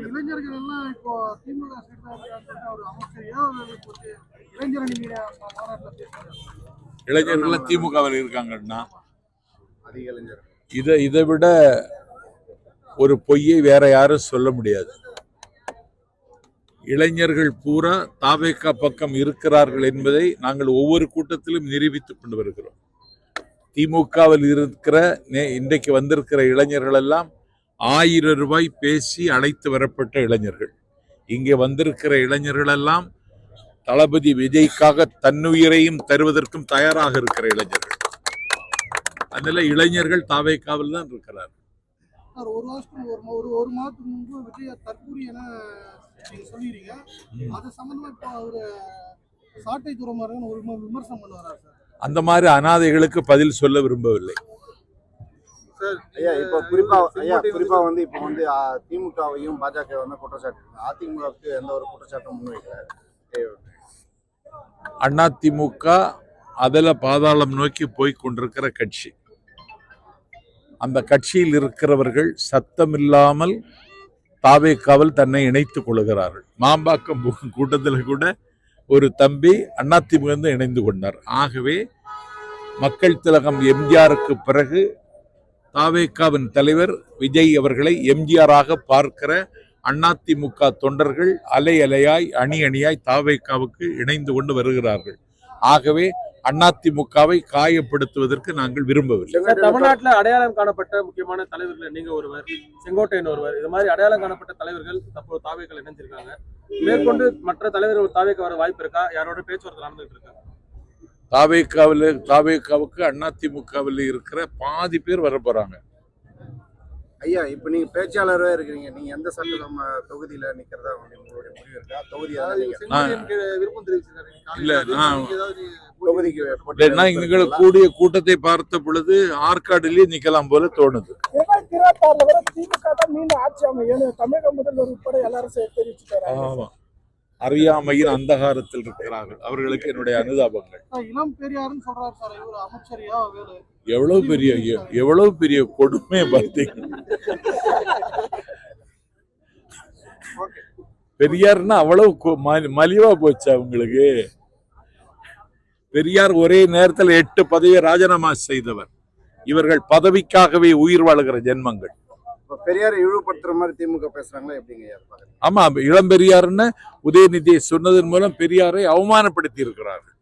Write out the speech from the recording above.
இளைஞர்கள் எல்லாம் இப்போ திமுக ஒரு அமைச்சரையா இளைஞரணி மாநாட்டில் பேசுறாங்க. இளைஞர்கள் திமுகவில் இருக்காங்கன்னா அதிக இளைஞர்கள் இதை விட ஒரு பொய்யை வேற யாரும் சொல்ல முடியாது. இளைஞர்கள் பூரா தாவேகா பக்கம் இருக்கிறார்கள் என்பதை நாங்கள் ஒவ்வொரு கூட்டத்திலும் நிரூபித்துக் கொண்டு வருகிறோம். திமுகவில் இருக்கிற இன்றைக்கு வந்திருக்கிற இளைஞர்கள் எல்லாம் 1000 ரூபாய் பேசி அழைத்து வரப்பட்ட இளைஞர்கள். இங்கே வந்திருக்கிற இளைஞர்கள் எல்லாம் தளபதி விஜய்க்காக தன்னுயிரையும் தருவதற்கும் தயாராக இருக்கிற இளைஞர்கள். அதனால இளைஞர்கள் தாவேகாவில் தான் இருக்கிறார். ஒரு மாதத்துக்கு முன்பு விஜய் தற்கூரி என சொல்லிடுறீங்க. அது சம்பந்தமா இப்போ அவரு சாட்டை துறமாறன் ஒரு விமர்சனம் பண்ணுவாரா சார்? அந்த மாதிரி அனாதைகளுக்கு பதில் சொல்ல விரும்பவில்லை. ஐயா இப்போ குறிப்பா வந்து இப்போ வந்து திமுகவையும் பாஜக வந்து குற்றச்சாட்டு, அதிமுகவுக்கு எந்த ஒரு குற்றச்சாட்டும் முன்வைக்கிறார். அதிமுக அதில் பாதாளம் நோக்கி போய் கொண்டிருக்கிற கட்சி. அந்த கட்சியில் இருக்கிறவர்கள் சத்தமில்லாமல் தாவேகாவில் தன்னை இணைத்துக் கொள்கிறார்கள். மாம்பாக்கம் கூட்டத்தில் கூட ஒரு தம்பி அதிமுக இணைந்து கொண்டார். ஆகவே மக்கள் திலகம் எம்ஜிஆருக்கு பிறகு தாவேகாவின் தலைவர் விஜய் அவர்களை எம்ஜிஆராக பார்க்கிற அதிமுக தொண்டர்கள் அலை அலையாய் அணி அணியாய் தாவேகாவுக்கு இணைந்து கொண்டு வருகிறார்கள். ஆகவே அதிமுகவை காயப்படுத்துவதற்கு நாங்கள் விரும்பவில்லை. தமிழ்நாட்டில் அடையாளம் காணப்பட்ட முக்கியமான தலைவர்கள் நீங்க ஒருவர், செங்கோட்டையன் ஒருவர், இது மாதிரி அடையாளம் காணப்பட்ட தலைவர்கள் தற்போது தாவேகாவில் இணைஞ்சிருக்காங்க. மேற்கொண்டு மற்ற தலைவர்கள் தாவேகா வர வாய்ப்பு இருக்கா? யாரோட பேச்சுவார்த்தை நடந்துட்டு இருக்காங்க? தாவேகாவுக்கு அதிமுகவில் இருக்கிற பாதி பேர் வர போறாங்க. ஐயா இப்போ நீங்க பேச்சாளராக இருக்கிறீங்க, நீங்க எந்த சட்டசபை தொகுதியில நிக்கிறதா உங்களுடைய முடிவு இருக்கா? தொகுதி விருப்பம் தெரிவிச்சிருக்காரு. கூடிய கூட்டத்தை பார்த்த பொழுது ஆற்காடுலயே நிக்கலாம் போல தோணுது. ஆமா, அறியாமையின் அந்தகாரத்தில் இருக்கிறார்கள். அவர்களுக்கு என்னுடைய அனுதாபங்கள். இளம் பெரியாருன்னு சொல்றாரு சார், இவர் அமைச்சரியா வேலை எவ்வளவு பெரிய கொடுமை பார்த்தீங்க. பெரியார்னா அவ்வளவு மலிவா போச்சு அவங்களுக்கு. பெரியார் ஒரே நேரத்தில் 8 பதவியை ராஜினாமா செய்தவர். இவர்கள் பதவிக்காகவே உயிர் வாழுகிற ஜென்மங்கள். பெரியாரை இழிவுபடுத்துற மாதிரி திமுக பேசுறாங்களா எப்படிங்க? ஆமா, இளம் பெரியார்னு உதயநிதியை சொன்னதன் மூலம் பெரியாரை அவமானப்படுத்தி இருக்கிறார்கள்.